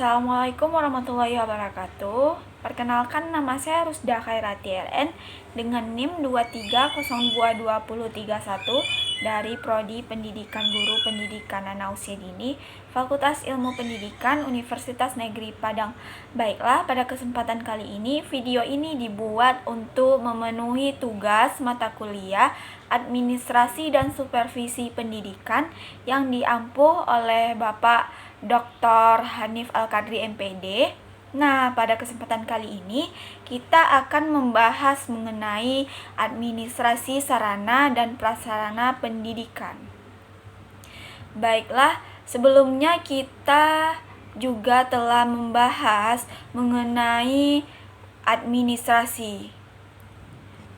Assalamualaikum warahmatullahi wabarakatuh. Perkenalkan, nama saya Rusda Khairati RN dengan NIM 23022031 dari Prodi Pendidikan Guru Pendidikan Anak Usia Dini, Fakultas Ilmu Pendidikan Universitas Negeri Padang. Baiklah, pada kesempatan kali ini video ini dibuat untuk memenuhi tugas mata kuliah Administrasi dan Supervisi Pendidikan yang diampuh oleh Bapak Dr. Hanif Al-Qadri MPD. Nah, pada kesempatan kali ini kita akan membahas mengenai administrasi sarana dan prasarana pendidikan. Baiklah, sebelumnya kita juga telah membahas mengenai administrasi.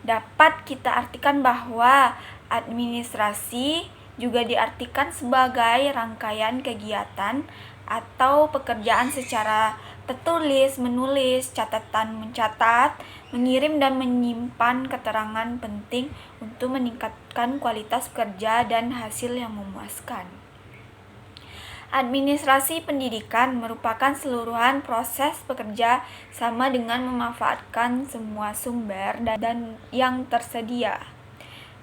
Dapat kita artikan bahwa administrasi juga diartikan sebagai rangkaian kegiatan atau pekerjaan secara tertulis, menulis, catatan, mencatat, mengirim dan menyimpan keterangan penting untuk meningkatkan kualitas kerja dan hasil yang memuaskan. Administrasi pendidikan merupakan seluruhan proses bekerja sama dengan memanfaatkan semua sumber dan yang tersedia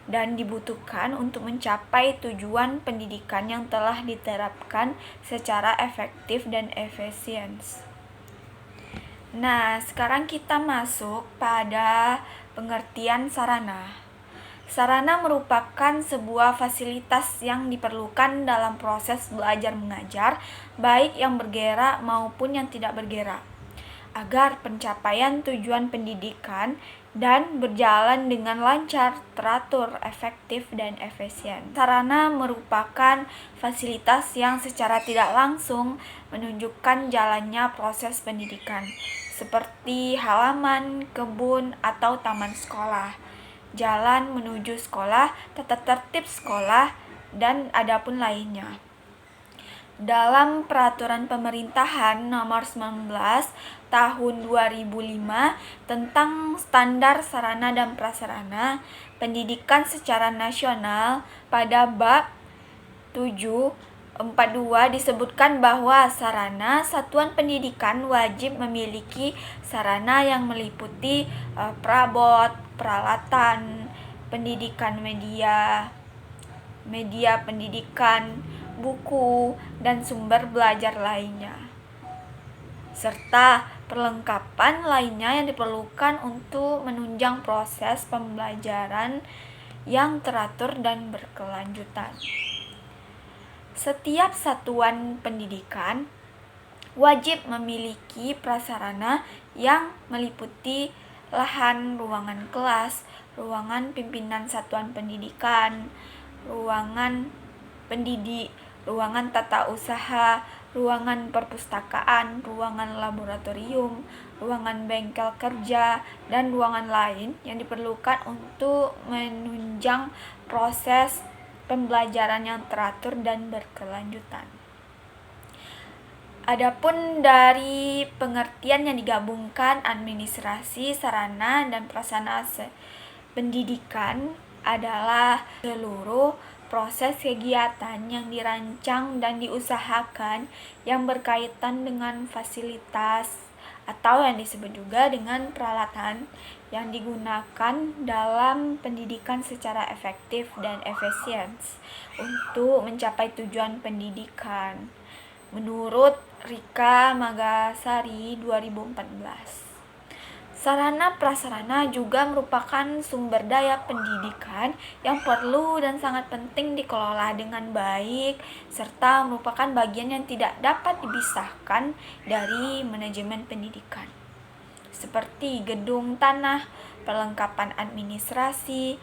dan dibutuhkan untuk mencapai tujuan pendidikan yang telah diterapkan secara efektif dan efisien. Nah, sekarang kita masuk pada pengertian sarana. Sarana merupakan sebuah fasilitas yang diperlukan dalam proses belajar mengajar, baik yang bergerak maupun yang tidak bergerak, agar pencapaian tujuan pendidikan dan berjalan dengan lancar, teratur, efektif, dan efisien. Sarana merupakan fasilitas yang secara tidak langsung menunjukkan jalannya proses pendidikan, seperti halaman, kebun, atau taman sekolah, jalan menuju sekolah, tata tertib sekolah, dan adapun lainnya. Dalam Peraturan Pemerintahan Nomor 19 Tahun 2005 tentang Standar Sarana dan Prasarana Pendidikan secara Nasional, pada bab 742 disebutkan bahwa sarana satuan pendidikan wajib memiliki sarana yang meliputi perabot, peralatan pendidikan, media pendidikan, buku, dan sumber belajar lainnya, serta perlengkapan lainnya yang diperlukan untuk menunjang proses pembelajaran yang teratur dan berkelanjutan. Setiap satuan pendidikan wajib memiliki prasarana yang meliputi lahan, ruangan kelas, ruangan pimpinan satuan pendidikan, ruangan pendidik, ruangan tata usaha, ruangan perpustakaan, ruangan laboratorium, ruangan bengkel kerja, dan ruangan lain yang diperlukan untuk menunjang proses pembelajaran yang teratur dan berkelanjutan. Adapun dari pengertian yang digabungkan administrasi, sarana, dan prasarana pendidikan adalah seluruh proses kegiatan yang dirancang dan diusahakan yang berkaitan dengan fasilitas atau yang disebut juga dengan peralatan yang digunakan dalam pendidikan secara efektif dan efisien untuk mencapai tujuan pendidikan menurut Rika Magasari 2014. Sarana prasarana juga merupakan sumber daya pendidikan yang perlu dan sangat penting dikelola dengan baik, serta merupakan bagian yang tidak dapat dipisahkan dari manajemen pendidikan, seperti gedung, tanah, perlengkapan administrasi,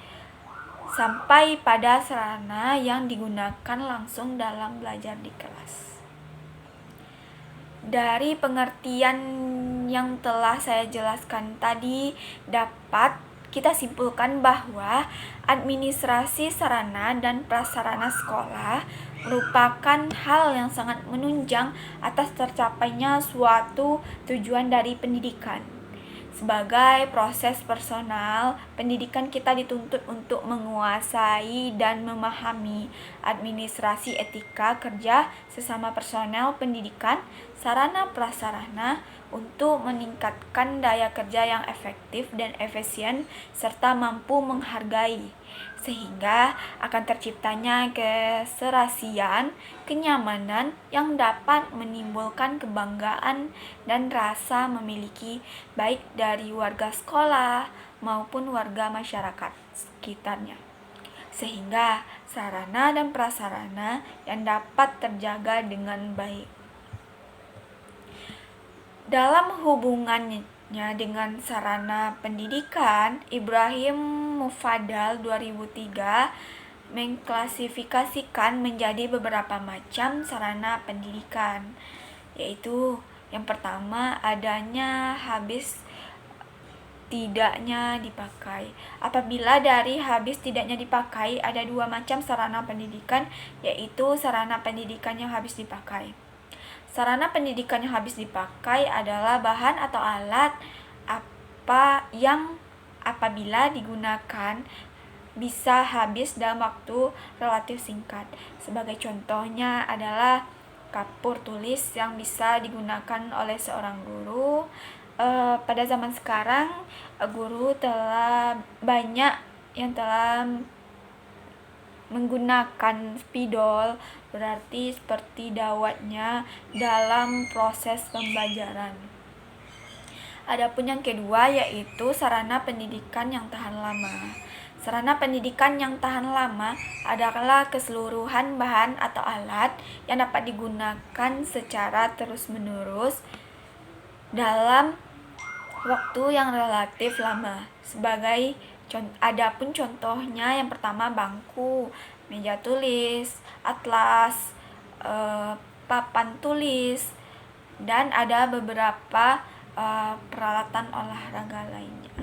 sampai pada sarana yang digunakan langsung dalam belajar di kelas. Dari pengertian yang telah saya jelaskan tadi, dapat kita simpulkan bahwa administrasi sarana dan prasarana sekolah merupakan hal yang sangat menunjang atas tercapainya suatu tujuan dari pendidikan, Sebagai proses personal, pendidikan kita dituntut untuk menguasai dan memahami administrasi etika kerja sesama personel pendidikan, sarana prasarana untuk meningkatkan daya kerja yang efektif dan efisien serta mampu menghargai, sehingga akan terciptanya keserasian, kenyamanan yang dapat menimbulkan kebanggaan dan rasa memiliki baik dari warga sekolah maupun warga masyarakat sekitarnya. Sehingga sarana dan prasarana yang dapat terjaga dengan baik. Dalam hubungannya dengan sarana pendidikan, Ibrahim Mufadal 2003 mengklasifikasikan menjadi beberapa macam sarana pendidikan, yaitu yang pertama adanya habis tidaknya dipakai. Apabila dari habis tidaknya dipakai ada dua macam sarana pendidikan, yaitu sarana pendidikan yang habis dipakai. Sarana pendidikan yang habis dipakai adalah bahan atau alat apa yang apabila digunakan bisa habis dalam waktu relatif singkat. Sebagai contohnya adalah kapur tulis yang bisa digunakan oleh seorang guru. Pada zaman sekarang guru telah banyak yang telah menggunakan spidol, berarti seperti dawatnya dalam proses pembelajaran. Adapun yang kedua yaitu sarana pendidikan yang tahan lama. Sarana pendidikan yang tahan lama adalah keseluruhan bahan atau alat yang dapat digunakan secara terus-menerus dalam waktu yang relatif lama. Adapun contohnya yang pertama bangku, meja tulis, atlas, papan tulis, dan ada beberapa peralatan olahraga lainnya.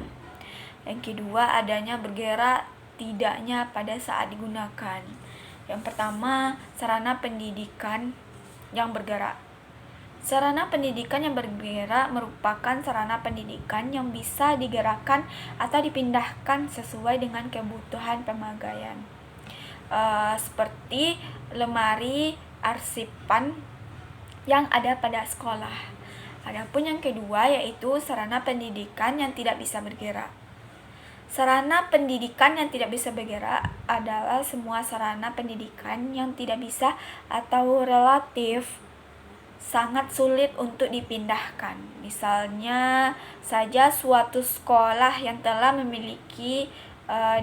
Yang kedua adanya bergerak tidaknya pada saat digunakan. Yang pertama sarana pendidikan yang bergerak. Sarana pendidikan yang bergerak merupakan sarana pendidikan yang bisa digerakkan atau dipindahkan sesuai dengan kebutuhan pemakaian. Seperti lemari arsipan yang ada pada sekolah. Adapun yang kedua yaitu sarana pendidikan yang tidak bisa bergerak. Sarana pendidikan yang tidak bisa bergerak adalah semua sarana pendidikan yang tidak bisa atau relatif sangat sulit untuk dipindahkan. Misalnya saja suatu sekolah yang telah memiliki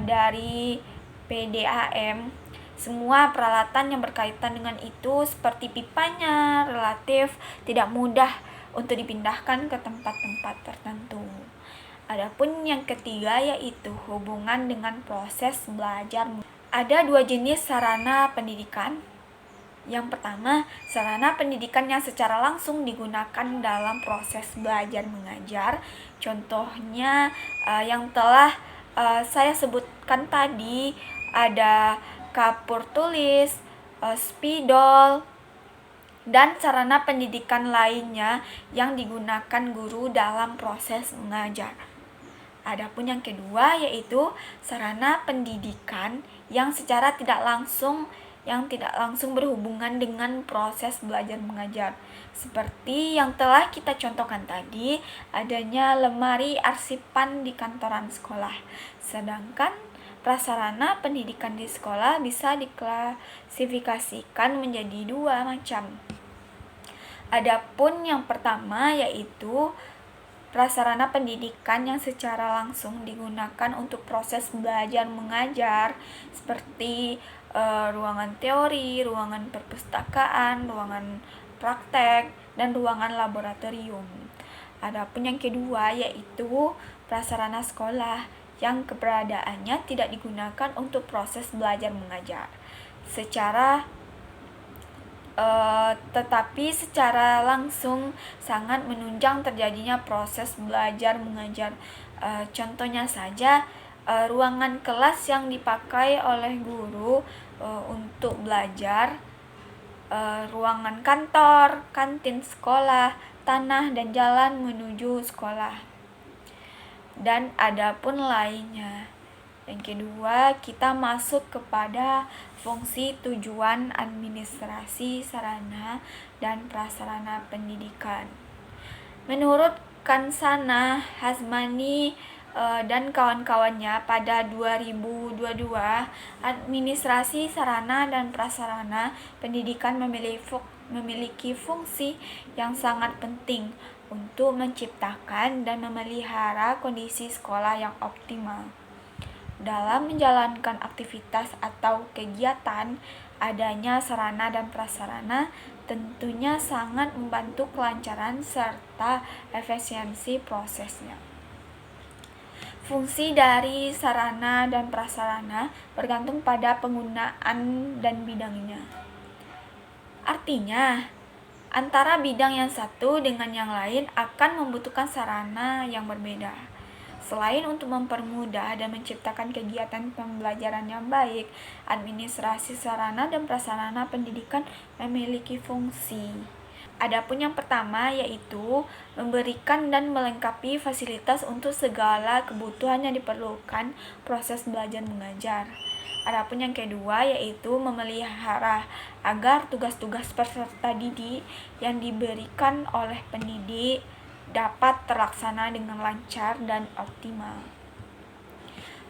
dari PDAM, semua peralatan yang berkaitan dengan itu seperti pipanya relatif tidak mudah untuk dipindahkan ke tempat-tempat tertentu. Adapun yang ketiga yaitu hubungan dengan proses belajar. Ada dua jenis sarana pendidikan. Yang pertama, sarana pendidikan yang secara langsung digunakan dalam proses belajar mengajar. Contohnya yang telah saya sebutkan tadi, ada kapur tulis, spidol, dan sarana pendidikan lainnya yang digunakan guru dalam proses mengajar. Adapun yang kedua yaitu sarana pendidikan yang secara tidak langsung berhubungan dengan proses belajar mengajar. Seperti yang telah kita contohkan tadi, adanya lemari arsipan di kantoran sekolah. Sedangkan prasarana pendidikan di sekolah bisa diklasifikasikan menjadi dua macam. Adapun yang pertama yaitu prasarana pendidikan yang secara langsung digunakan untuk proses belajar mengajar seperti ruangan teori, ruangan perpustakaan, ruangan praktek, dan ruangan laboratorium. Adapun yang kedua yaitu prasarana sekolah yang keberadaannya tidak digunakan untuk proses belajar mengajar tetapi secara langsung sangat menunjang terjadinya proses belajar mengajar. Contohnya saja ruangan kelas yang dipakai oleh guru untuk belajar, ruangan kantor, kantin sekolah, tanah dan jalan menuju sekolah. dan adapun lainnya. Yang kedua, kita masuk kepada fungsi tujuan administrasi sarana dan prasarana pendidikan. Menurut Kansana Hasmani dan kawan-kawannya pada 2022, administrasi sarana dan prasarana pendidikan memiliki fungsi yang sangat penting untuk menciptakan dan memelihara kondisi sekolah yang optimal. Dalam menjalankan aktivitas atau kegiatan, adanya sarana dan prasarana tentunya sangat membantu kelancaran serta efisiensi prosesnya. Fungsi dari sarana dan prasarana bergantung pada penggunaan dan bidangnya. Artinya, antara bidang yang satu dengan yang lain akan membutuhkan sarana yang berbeda. Selain untuk mempermudah dan menciptakan kegiatan pembelajaran yang baik, administrasi sarana dan prasarana pendidikan memiliki fungsi. Adapun yang pertama yaitu memberikan dan melengkapi fasilitas untuk segala kebutuhan yang diperlukan proses belajar mengajar. Adapun yang kedua yaitu memelihara agar tugas-tugas peserta didik yang diberikan oleh pendidik dapat terlaksana dengan lancar dan optimal.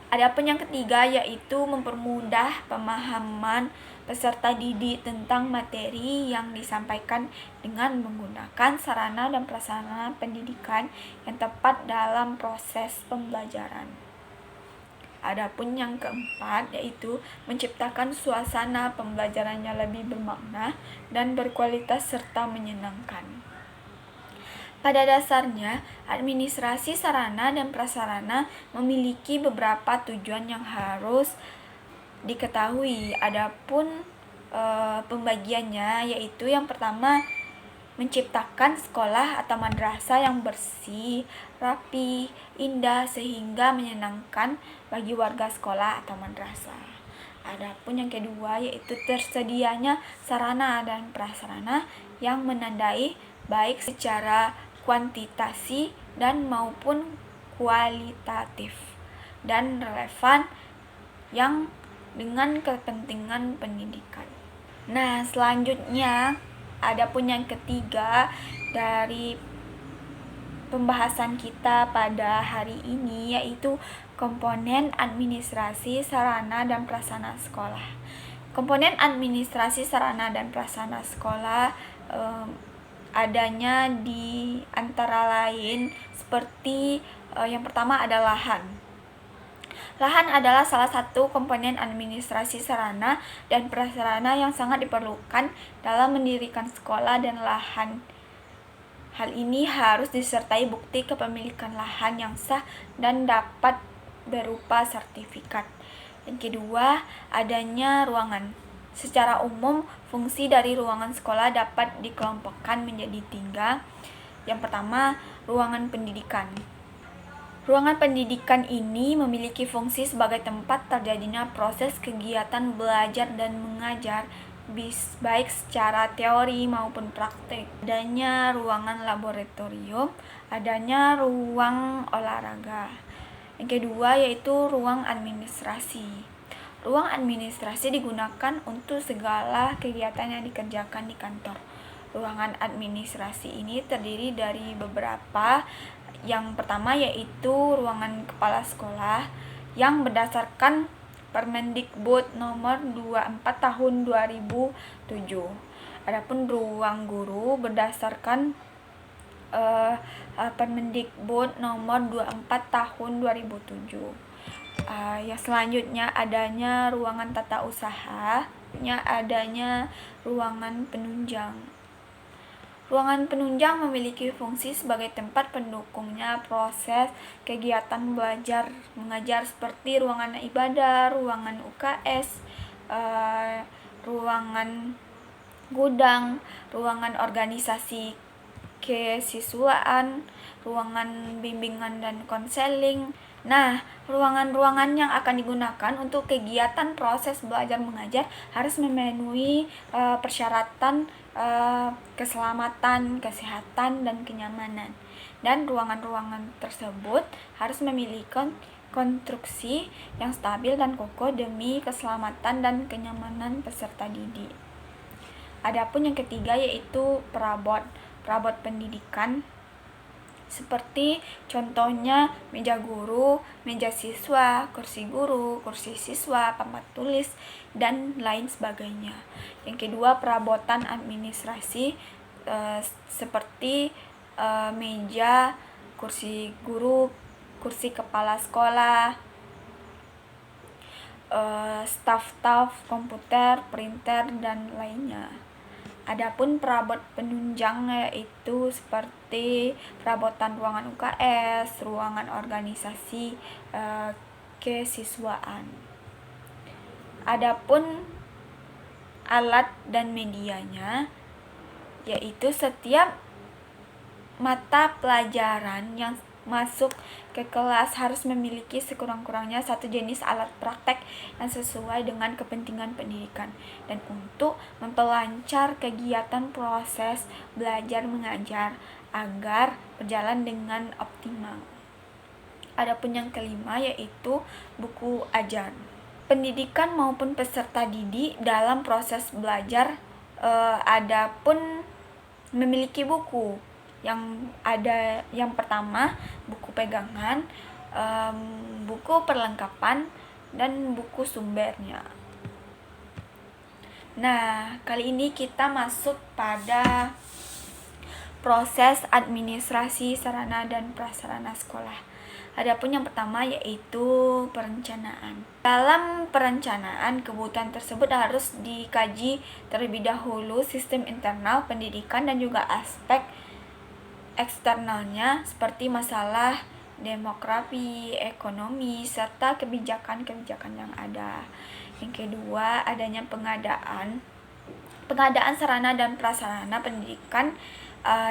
Adapun yang ketiga yaitu mempermudah pemahaman peserta didik tentang materi yang disampaikan dengan menggunakan sarana dan prasarana pendidikan yang tepat dalam proses pembelajaran. Adapun yang keempat yaitu menciptakan suasana pembelajarannya lebih bermakna dan berkualitas serta menyenangkan. Pada dasarnya, administrasi sarana dan prasarana memiliki beberapa tujuan yang harus diketahui. Adapun pembagiannya yaitu yang pertama, menciptakan sekolah atau madrasah yang bersih, rapi, indah sehingga menyenangkan bagi warga sekolah atau madrasah. Adapun yang kedua yaitu tersedianya sarana dan prasarana yang menandai baik secara kuantitasi dan maupun kualitatif dan relevan yang dengan kepentingan pendidikan. Nah, selanjutnya adapun yang ketiga dari pembahasan kita pada hari ini yaitu komponen administrasi sarana dan prasarana sekolah. Komponen administrasi sarana dan prasarana sekolah adanya di antara lain seperti yang pertama ada lahan. Lahan adalah salah satu komponen administrasi sarana dan prasarana yang sangat diperlukan dalam mendirikan sekolah dan lahan. Hal ini harus disertai bukti kepemilikan lahan yang sah dan dapat berupa sertifikat. Yang kedua, adanya ruangan. Secara umum, fungsi dari ruangan sekolah dapat dikelompokkan menjadi 3. Yang pertama, ruangan pendidikan. Ruangan pendidikan ini memiliki fungsi sebagai tempat terjadinya proses kegiatan belajar dan mengajar, baik secara teori maupun praktik. Adanya ruangan laboratorium, adanya ruang olahraga. Yang kedua yaitu ruang administrasi. Ruang administrasi digunakan untuk segala kegiatan yang dikerjakan di kantor. Ruangan administrasi ini terdiri dari beberapa. Yang pertama yaitu ruangan kepala sekolah yang berdasarkan Permendikbud nomor 24 tahun 2007. Adapun ruang guru berdasarkan Permendikbud nomor 24 tahun 2007. Yang selanjutnya adanya ruangan tata usaha, adanya ruangan penunjang. Ruangan penunjang memiliki fungsi sebagai tempat pendukungnya proses kegiatan belajar mengajar seperti ruangan ibadah, ruangan UKS, ruangan gudang, ruangan organisasi kesiswaan, ruangan bimbingan dan konseling. Nah, ruangan-ruangan yang akan digunakan untuk kegiatan proses belajar mengajar harus memenuhi persyaratan keselamatan, kesehatan, dan kenyamanan. dan ruangan-ruangan tersebut harus memiliki konstruksi yang stabil dan kokoh demi keselamatan dan kenyamanan peserta didik. Adapun yang ketiga yaitu perabot pendidikan, seperti contohnya meja guru, meja siswa, kursi guru, kursi siswa, papan tulis, dan lain sebagainya. Yang kedua, perabotan administrasi seperti meja, kursi guru, kursi kepala sekolah, staf komputer, printer, dan lainnya. Adapun perabot penunjang yaitu seperti perabotan ruangan UKS, ruangan organisasi kesiswaan. Adapun alat dan medianya yaitu setiap mata pelajaran yang masuk ke kelas harus memiliki sekurang-kurangnya satu jenis alat praktek yang sesuai dengan kepentingan pendidikan dan untuk memperlancar kegiatan proses belajar mengajar agar berjalan dengan optimal. Adapun yang kelima yaitu buku ajar. Pendidikan maupun peserta didik dalam proses belajar adapun memiliki buku yang ada. Yang pertama, buku pegangan, buku perlengkapan, dan buku sumbernya. Nah, kali ini kita masuk pada proses administrasi sarana dan prasarana sekolah. Adapun yang pertama yaitu perencanaan. Dalam perencanaan, kebutuhan tersebut harus dikaji terlebih dahulu sistem internal pendidikan dan juga aspek eksternalnya seperti masalah demografi, ekonomi, serta kebijakan-kebijakan yang ada. Yang kedua, adanya pengadaan sarana dan prasarana pendidikan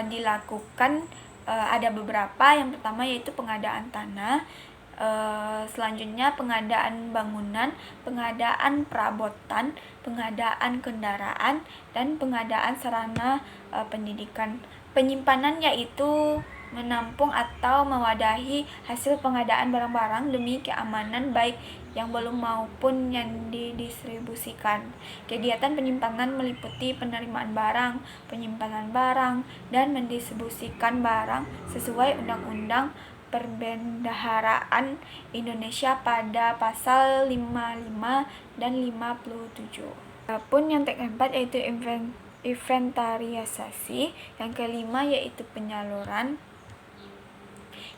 dilakukan ada beberapa. Yang pertama yaitu pengadaan tanah, selanjutnya pengadaan bangunan, pengadaan perabotan, pengadaan kendaraan, dan pengadaan sarana pendidikan. Penyimpanan yaitu menampung atau mewadahi hasil pengadaan barang-barang demi keamanan baik yang belum maupun yang didistribusikan. Kegiatan penyimpanan meliputi penerimaan barang, penyimpanan barang, dan mendistribusikan barang sesuai Undang-Undang Perbendaharaan Indonesia pada pasal 55 dan 57. Adapun yang keempat yaitu inventarisasi, yang kelima yaitu penyaluran,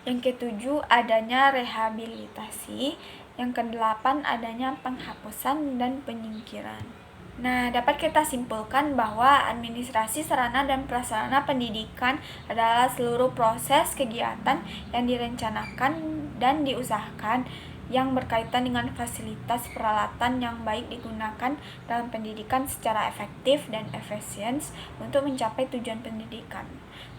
yang ketujuh adanya rehabilitasi, yang kedelapan adanya penghapusan dan penyingkiran. Nah, dapat kita simpulkan bahwa administrasi sarana dan prasarana pendidikan adalah seluruh proses kegiatan yang direncanakan dan diusahakan yang berkaitan dengan fasilitas peralatan yang baik digunakan dalam pendidikan secara efektif dan efisien untuk mencapai tujuan pendidikan.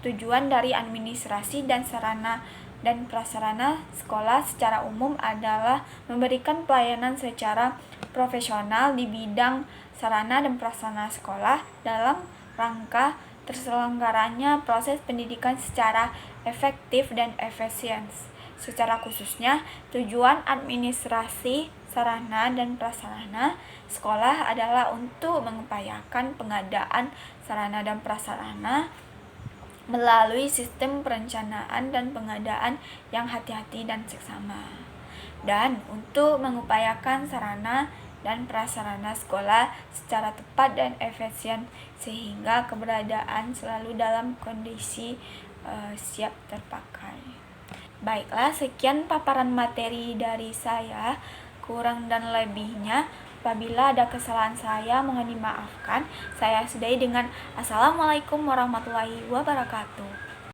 Tujuan dari administrasi dan sarana dan prasarana sekolah secara umum adalah memberikan pelayanan secara profesional di bidang sarana dan prasarana sekolah dalam rangka terselenggaranya proses pendidikan secara efektif dan efisien. Secara khususnya, tujuan administrasi sarana dan prasarana sekolah adalah untuk mengupayakan pengadaan sarana dan prasarana melalui sistem perencanaan dan pengadaan yang hati-hati dan seksama, dan untuk mengupayakan sarana dan prasarana sekolah secara tepat dan efisien sehingga keberadaan selalu dalam kondisi siap terpakai. Baiklah, sekian paparan materi dari saya. Kurang dan lebihnya, apabila ada kesalahan saya, mohon dimaafkan. Saya sudahi dengan Assalamualaikum warahmatullahi wabarakatuh.